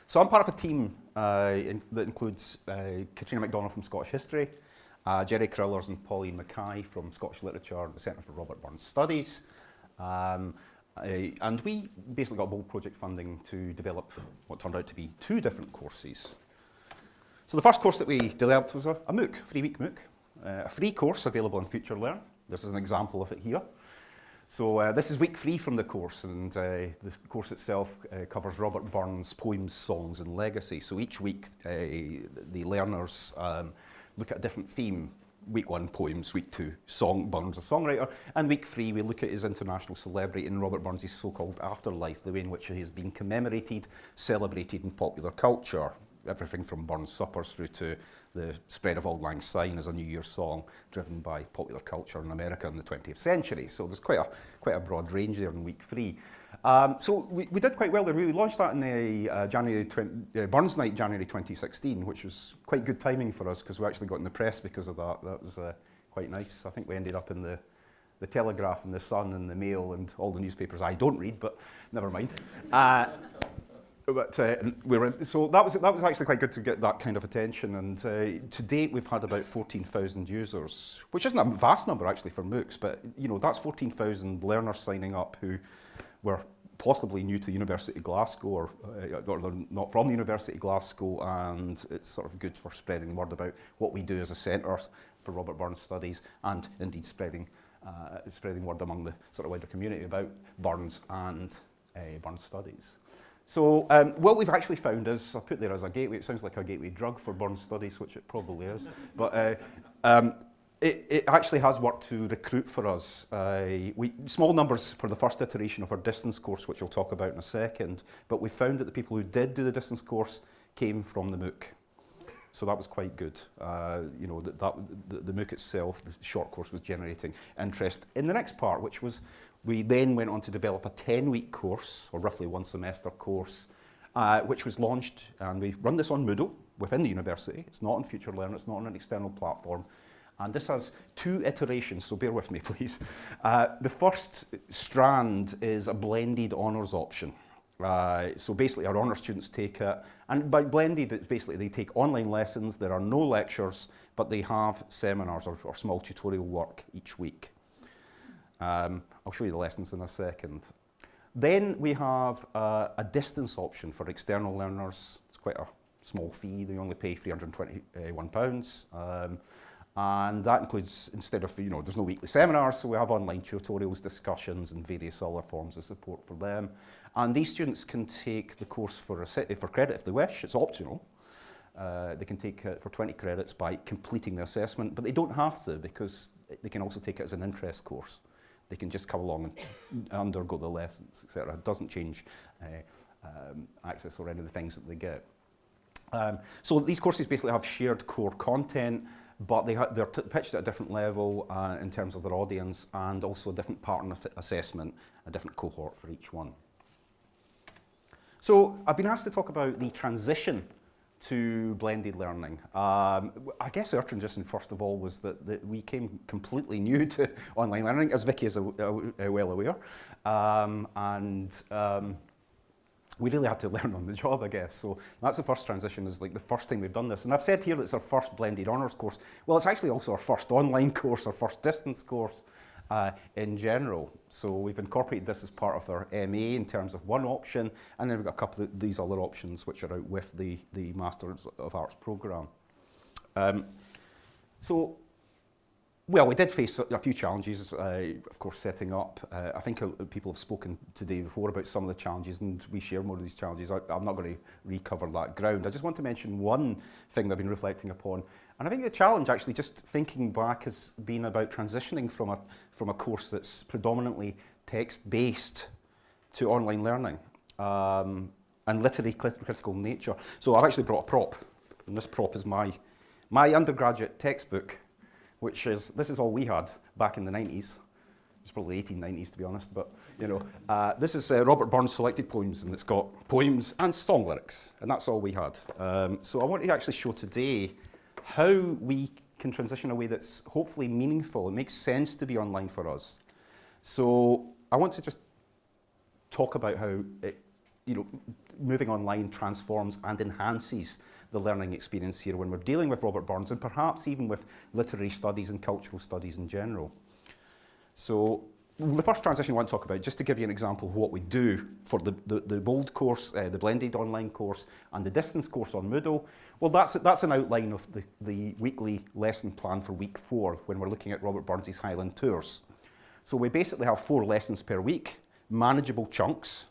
So I'm part of a team that includes Katrina MacDonald from Scottish History, Jerry Crowlers and Pauline Mackay from Scottish Literature and the Centre for Robert Burns Studies. And we basically got bold project funding to develop what turned out to be 2 different courses. So the first course that we developed was a MOOC, 3-week MOOC, a free course available on Future Learn. This is an example of it here. So this is week 3 from the course, and the course itself covers Robert Burns' poems, songs and legacy. So each week the learners look at a different theme. Week 1, poems. Week 2, Burns, a songwriter. And week 3, we look at his international celebrity in Robert Burns' so-called afterlife, the way in which he has been commemorated, celebrated in popular culture. Everything from Burns' Suppers through to the spread of Auld Lang Syne as a New Year's song driven by popular culture in America in the 20th century. So there's quite a broad range there in week 3. So we did quite well there. We launched that in Burns Night, January 2016, which was quite good timing for us because we actually got in the press because of that. That was quite nice. I think we ended up in the Telegraph and the Sun and the Mail and all the newspapers I don't read, but never mind. So that was actually quite good to get that kind of attention, and to date we've had about 14,000 users, which isn't a vast number actually for MOOCs, but you know, that's 14,000 learners signing up who were possibly new to the University of Glasgow or they're not from the University of Glasgow, and it's sort of good for spreading the word about what we do as a centre for Robert Burns Studies, and indeed spreading word among the sort of wider community about Burns and Burns Studies. So what we've actually found is, I've put there as a gateway, it sounds like a gateway drug for Burns Studies, which it probably is, but it actually has worked to recruit for us. Small numbers for the first iteration of our distance course, which we'll talk about in a second, but we found that the people who did do the distance course came from the MOOC. So that was quite good. You know, the MOOC itself, the short course, was generating interest in the next part, which was we then went on to develop a 10-week course, or roughly 1 semester course, which was launched, and we run this on Moodle within the university. It's not on Future Learn, it's not on an external platform. And this has 2 iterations, so bear with me, please. The first strand is a blended honours option. So basically our honours students take it, and by blended, it's basically they take online lessons, there are no lectures, but they have seminars or small tutorial work each week. I'll show you the lessons in a second. Then we have a distance option for external learners. It's quite a small fee, they only pay £321. And that includes, instead of, you know, there's no weekly seminars, so we have online tutorials, discussions, and various other forms of support for them. And these students can take the course for credit if they wish. It's optional. They can take it for 20 credits by completing the assessment, but they don't have to, because they can also take it as an interest course. They can just come along and undergo the lessons, etc. It doesn't change access or any of the things that they get. So these courses basically have shared core content, but they're pitched at a different level in terms of their audience, and also a different pattern assessment, a different cohort for each one. So I've been asked to talk about the transition to blended learning. I guess our transition, first of all, was that we came completely new to online learning, as Vicky is well aware. We really had to learn on the job, I guess. So that's the first transition, is like the first time we've done this. And I've said here that it's our first blended honours course. Well, it's actually also our first online course, our first distance course in general. So we've incorporated this as part of our MA in terms of one option, and then we've got a couple of these other options which are out with the Masters of Arts programme. Well, we did face a few challenges, of course, setting up. I think people have spoken today before about some of the challenges, and we share more of these challenges. I'm not going to recover that ground. I just want to mention one thing that I've been reflecting upon. And I think the challenge, actually, just thinking back, has been about transitioning from a course that's predominantly text-based to online learning, and literary critical nature. So I've actually brought a prop, and this prop is my undergraduate textbook, this is all we had back in the 90s. It's probably the 1890s, to be honest, but you know, this is Robert Burns' selected poems, and it's got poems and song lyrics, and that's all we had. So I want to actually show today how we can transition in a way that's hopefully meaningful and makes sense to be online for us. So I want to just talk about how moving online transforms and enhances the learning experience here when we're dealing with Robert Burns, and perhaps even with literary studies and cultural studies in general. So the first transition I want to talk about, just to give you an example of what we do for the bold course, the blended online course, and the distance course on Moodle. Well, that's an outline of the weekly lesson plan for week 4 when we're looking at Robert Burns' Highland Tours. So we basically have 4 lessons per week, manageable chunks,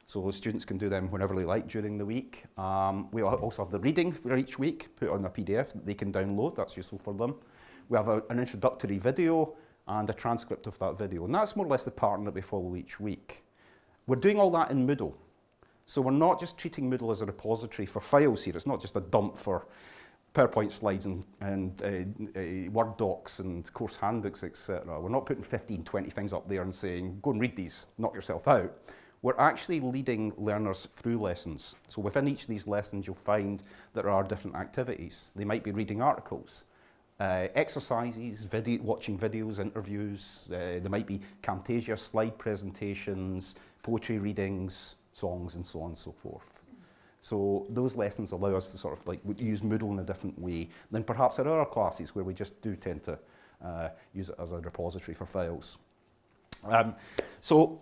so the students can do them whenever they like during the week. We also have the reading for each week, put on a PDF that they can download, that's useful for them. We have an introductory video and a transcript of that video, and that's more or less the pattern that we follow each week. We're doing all that in Moodle, so we're not just treating Moodle as a repository for files here. It's not just a dump for PowerPoint slides and Word docs and course handbooks, etc. We're not putting 15, 20 things up there and saying, go and read these, knock yourself out. We're actually leading learners through lessons. So within each of these lessons, you'll find there are different activities. They might be reading articles, exercises, watching videos, interviews. There might be Camtasia slide presentations, poetry readings, songs, and so on and so forth. So those lessons allow us to sort of like use Moodle in a different way than perhaps our other classes where we just do tend to use it as a repository for files. So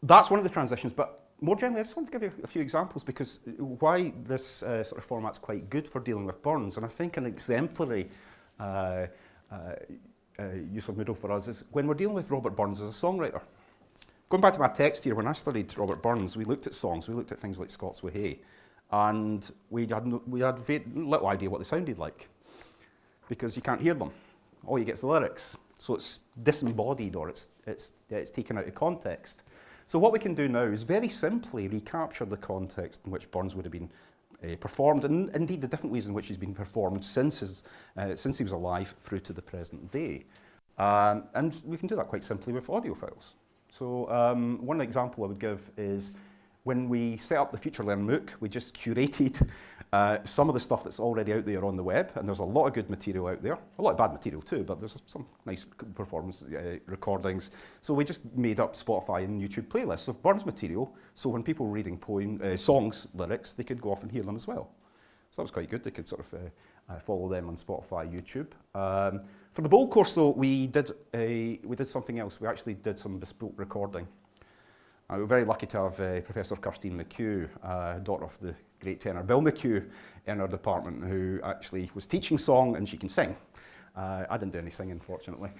that's one of the transitions, but more generally I just want to give you a few examples because why this sort of format's quite good for dealing with Burns, and I think an exemplary use of Moodle for us is when we're dealing with Robert Burns as a songwriter. Going back to my text here, when I studied Robert Burns, we looked at songs, we looked at things like Scots Wi Hay, and we had very little idea what they sounded like because you can't hear them. All you get is the lyrics, so it's disembodied or it's taken out of context. So what we can do now is very simply recapture the context in which Burns would have been performed, and indeed the different ways in which he's been performed since he was alive through to the present day. And we can do that quite simply with audio files. So one example I would give is when we set up the Future Learn MOOC, we just curated some of the stuff that's already out there on the web, and there's a lot of good material out there, a lot of bad material too, but there's some nice performance recordings. So we just made up Spotify and YouTube playlists of Burns material, so when people were reading songs, lyrics, they could go off and hear them as well. So that was quite good. They could sort of follow them on Spotify, YouTube. For the bold course though, we did something else. We actually did some bespoke recording. We were very lucky to have Professor Kirstine McHugh, daughter of the great tenor Bill McHugh, in our department, who actually was teaching song, and she can sing. I didn't do any singing, fortunately.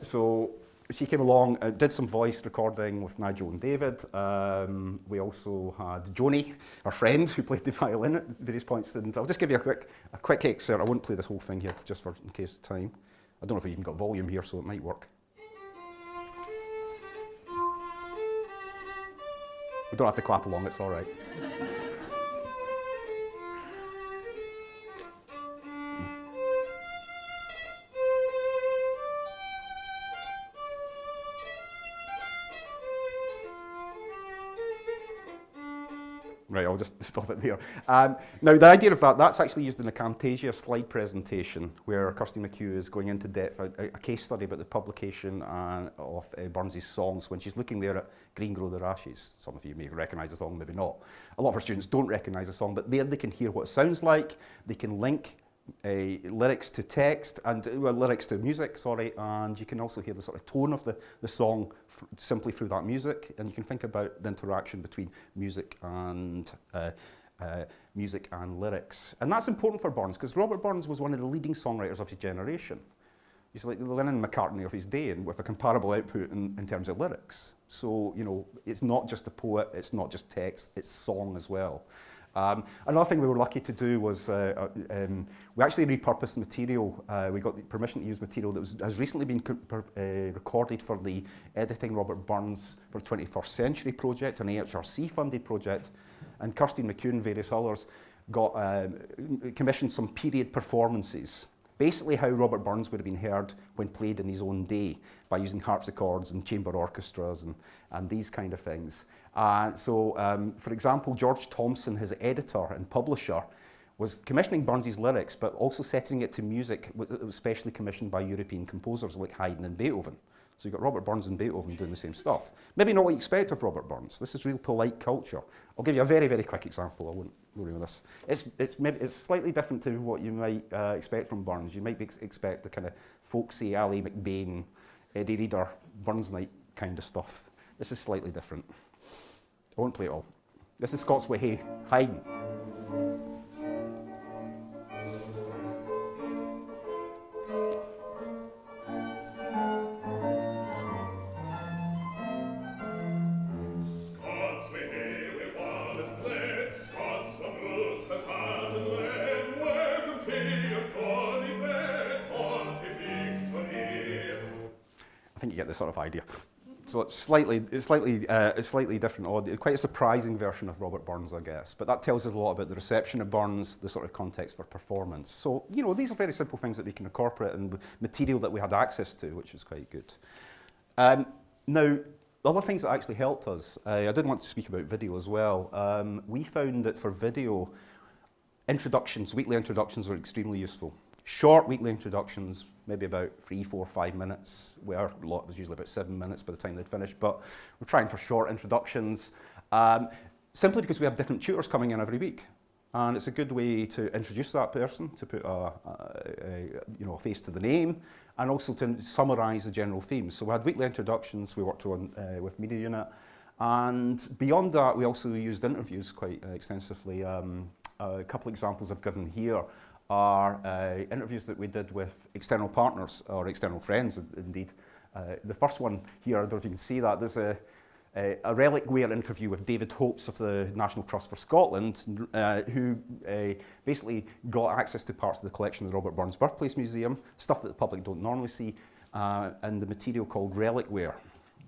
So she came along, did some voice recording with Nigel and David. We also had Joni, our friend, who played the violin at various points. And I'll just give you a quick excerpt. I won't play this whole thing here, just in case of time. I don't know if we even got volume here, so it might work. We don't have to clap along, it's all right. Right, I'll just stop it there. Now, the idea of that's actually used in a Camtasia slide presentation where Kirstine McHugh is going into depth, a case study about the publication of Burns' songs when she's looking there at Green Grow Their Ashes. Some of you may recognise the song, maybe not. A lot of our students don't recognise the song, but there they can hear what it sounds like. They can link lyrics to text, and lyrics to music, sorry, and you can also hear the sort of tone of the song simply through that music, and you can think about the interaction between music and lyrics. And that's important for Burns, because Robert Burns was one of the leading songwriters of his generation. He's like the Lennon and McCartney of his day, and with a comparable output in terms of lyrics. So, you know, it's not just a poet, it's not just text, it's song as well. Another thing we were lucky to do was we actually repurposed material. We got permission to use material that has recently been recorded for the Editing Robert Burns for 21st Century project, an AHRC funded project, and Kirstine McHugh and various others got commissioned some period performances. Basically how Robert Burns would have been heard when played in his own day by using harpsichords and chamber orchestras and these kind of things. For example, George Thompson, his editor and publisher, was commissioning Burns' lyrics, but also setting it to music that was specially commissioned by European composers like Haydn and Beethoven. So you've got Robert Burns and Beethoven doing the same stuff. Maybe not what you expect of Robert Burns. This is real polite culture. I'll give you a very, very quick example. I won't worry with this. It's slightly different to what you might expect from Burns. You might expect the kind of folksy Ally McBain, Eddie Reader, Burns night kind of stuff. This is slightly different. I won't play it all. This is Scots Way Hey, Haydn. I think you get the sort of idea. So it's slightly different audio, quite a surprising version of Robert Burns, I guess. But that tells us a lot about the reception of Burns, the sort of context for performance. So, you know, these are very simple things that we can incorporate and material that we had access to, which is quite good. Now, the other things that actually helped us, I did want to speak about video as well. We found that for video, introductions, weekly introductions were extremely useful. Short weekly introductions, maybe about 3, 4, 5 minutes, where a lot was usually about 7 minutes by the time they'd finished, but we're trying for short introductions, simply because we have different tutors coming in every week. And it's a good way to introduce that person, to put a face to the name, and also to summarise the general themes. So we had weekly introductions, we worked on with Media Unit, and beyond that we also used interviews quite extensively. A couple of examples I've given here are interviews that we did with external partners, or external friends indeed. The first one here, I don't know if you can see that, there's a reliquware interview with David Hopes of the National Trust for Scotland, who basically got access to parts of the collection of the Robert Burns Birthplace Museum, stuff that the public don't normally see, and the material called reliquware.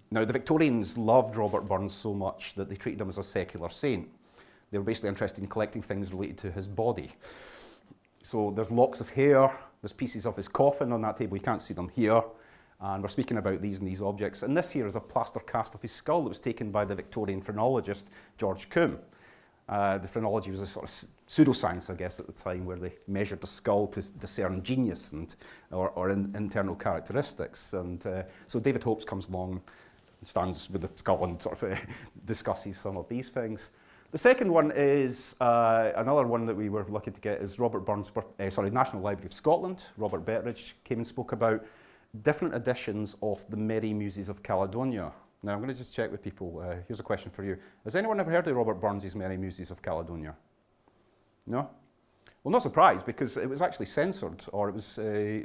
Now, the Victorians loved Robert Burns so much that they treated him as a secular saint. They were basically interested in collecting things related to his body. So there's locks of hair, there's pieces of his coffin on that table, you can't see them here, and we're speaking about these and these objects. And this here is a plaster cast of his skull that was taken by the Victorian phrenologist George Combe. The phrenology was a sort of pseudoscience, I guess, at the time, where they measured the skull to discern genius and or internal characteristics. And so David Hopes comes along, stands with the skull and sort of discusses some of these things. The second one is another one that we were lucky to get is Robert Burns, National Library of Scotland. Robert Betteridge came and spoke about different editions of the Merry Muses of Caledonia. Now I'm going to just check with people. Here's a question for you. Has anyone ever heard of Robert Burns' Merry Muses of Caledonia? No? Well, not surprised, because it was actually censored, or it was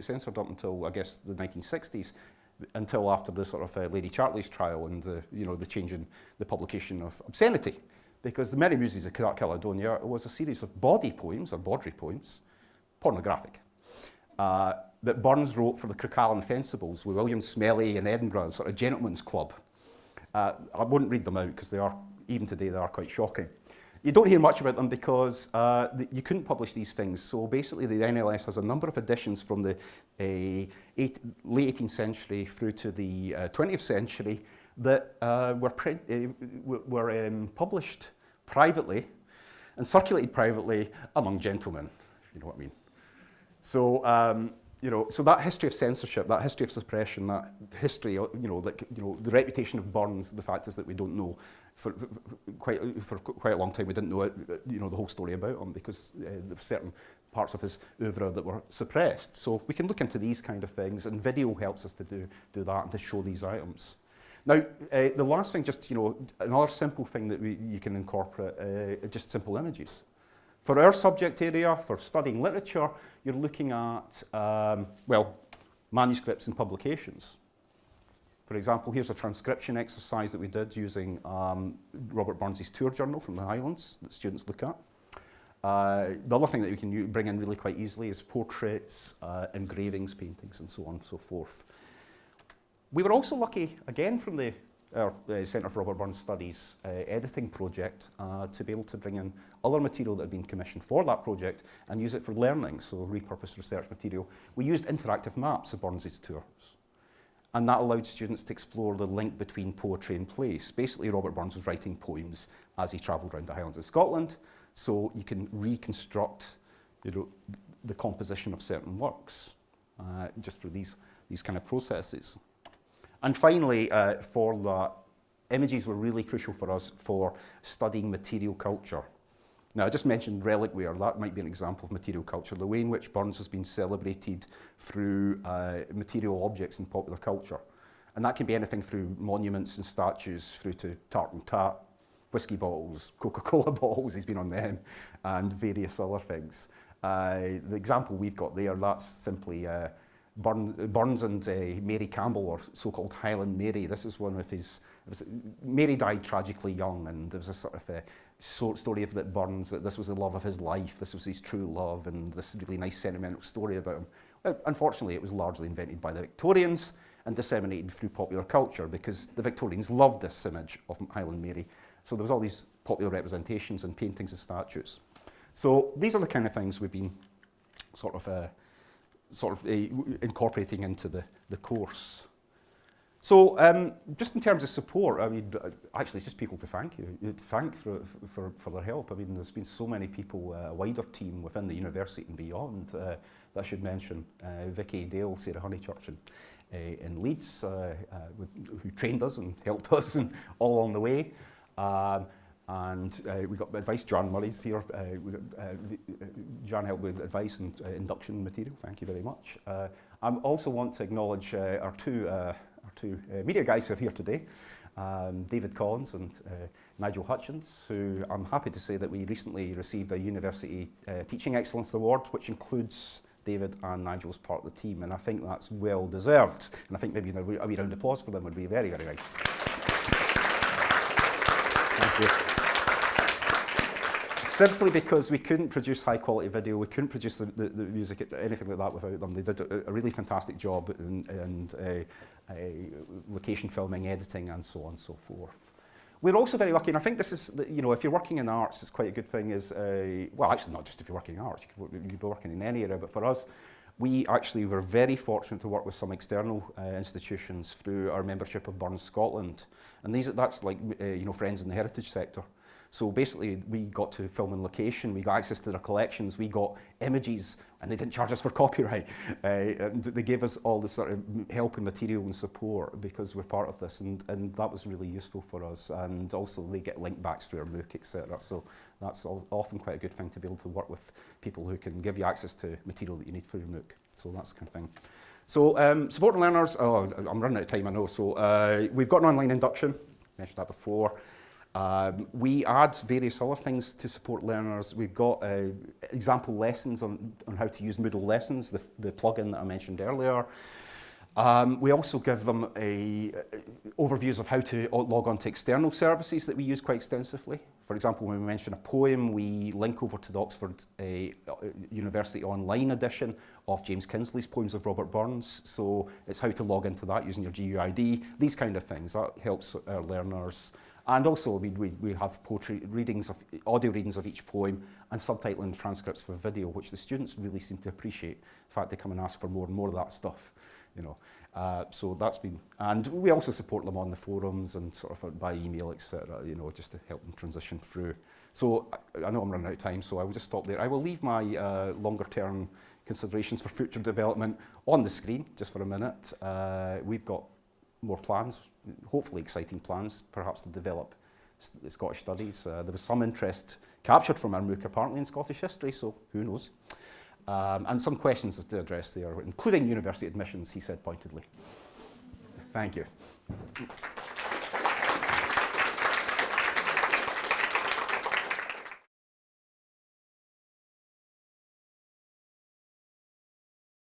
censored up until, I guess, the 1960s, until after the sort of Lady Chartley's trial and the change in the publication of obscenity. Because the Merry Muses of Caledonia was a series of bawdy poems, or bawdry poems, pornographic, that Burns wrote for the Cricallan Fencibles with William Smellie in Edinburgh, sort of gentleman's club. I wouldn't read them out because they are, even today, they are quite shocking. You don't hear much about them because you couldn't publish these things. So basically, the NLS has a number of editions from the late 18th century through to the 20th century that were published privately and circulated privately among gentlemen, if you know what I mean. So, so that history of censorship, that history of suppression, that history, the reputation of Burns, the fact is that we don't know for quite a long time. We didn't know the whole story about him because there were certain parts of his oeuvre that were suppressed. So we can look into these kind of things, and video helps us to do that and to show these items. Now, the last thing, just another simple thing that you can incorporate, just simple images. For our subject area, for studying literature, you're looking at, manuscripts and publications. For example, here's a transcription exercise that we did using Robert Burns' tour journal from the Highlands that students look at. The other thing that we can bring in really quite easily is portraits, engravings, paintings, and so on and so forth. We were also lucky, again from the Centre for Robert Burns Studies editing project, to be able to bring in other material that had been commissioned for that project and use it for learning, so repurposed research material. We used interactive maps of Burns' tours, and that allowed students to explore the link between poetry and place. Basically, Robert Burns was writing poems as he travelled around the Highlands of Scotland, so you can reconstruct the composition of certain works just through these kind of processes. And finally, for that, images were really crucial for us for studying material culture. Now, I just mentioned reliquware. That might be an example of material culture, the way in which Burns has been celebrated through material objects in popular culture. And that can be anything through monuments and statues, through to tart and tat, whiskey bottles, Coca-Cola bottles, he's been on them, and various other things. The example we've got there, that's simply Burns and Mary Campbell, or so-called Highland Mary. This is one of his... Mary died tragically young, and there was a sort of a story of that Burns, that this was the love of his life, this was his true love, and this really nice sentimental story about him. Well, unfortunately, it was largely invented by the Victorians and disseminated through popular culture, because the Victorians loved this image of Highland Mary. So there was all these popular representations and paintings and statues. So these are the kind of things we've been sort of incorporating into the course. So just in terms of support, I mean, actually it's just people to thank for their help. I mean, there's been so many people, a wider team within the university and beyond. That I should mention Vicky Dale, Sarah Honeychurch in Leeds, who trained us and helped us and all along the way. And we got advice. Jan Murray's here. Jan helped with advice and induction material. Thank you very much. I also want to acknowledge our two media guys who are here today, David Collins and Nigel Hutchins, who I'm happy to say that we recently received a University Teaching Excellence Award, which includes David and Nigel as part of the team, and I think that's well deserved. And I think maybe a wee round of applause for them would be very, very nice. Thank you. Simply because we couldn't produce high quality video, we couldn't produce the music, anything like that without them. They did a really fantastic job in location filming, editing, and so on and so forth. We're also very lucky, and I think this is, you know, if you're working in arts, it's quite a good thing, well, actually not just if you're working in arts, you could be working in any area, but for us, we actually were very fortunate to work with some external institutions through our membership of Burns Scotland. And that's like, you know, friends in the heritage sector. So basically, we got to film in location, we got access to their collections, we got images, and they didn't charge us for copyright. And they gave us all this sort of help and material and support because we're part of this, and that was really useful for us. And also, they get link backs through our MOOC, etc. So that's often quite a good thing to be able to work with people who can give you access to material that you need for your MOOC. So that's the kind of thing. So supporting learners, I'm running out of time, I know. So we've got an online induction, mentioned that before. We add various other things to support learners. We've got example lessons on how to use Moodle Lessons, the plugin that I mentioned earlier. We also give them overviews of how to log on to external services that we use quite extensively. For example, when we mention a poem, we link over to the Oxford University Online edition of James Kinsley's Poems of Robert Burns. So it's how to log into that using your GUID, these kind of things. That helps our learners. And also, we have poetry readings, audio readings of each poem, and subtitling transcripts for video, which the students really seem to appreciate. In fact, they come and ask for more and more of that stuff, you know. So that's been, and we also support them on the forums and sort of by email, etc. You know, just to help them transition through. So I know I'm running out of time, so I will just stop there. I will leave my longer-term considerations for future development on the screen just for a minute. We've got more plans, hopefully exciting plans, perhaps to develop the Scottish studies. There was some interest captured from our MOOC apparently in Scottish history, so who knows. And some questions to address there, including university admissions, he said pointedly. Thank you.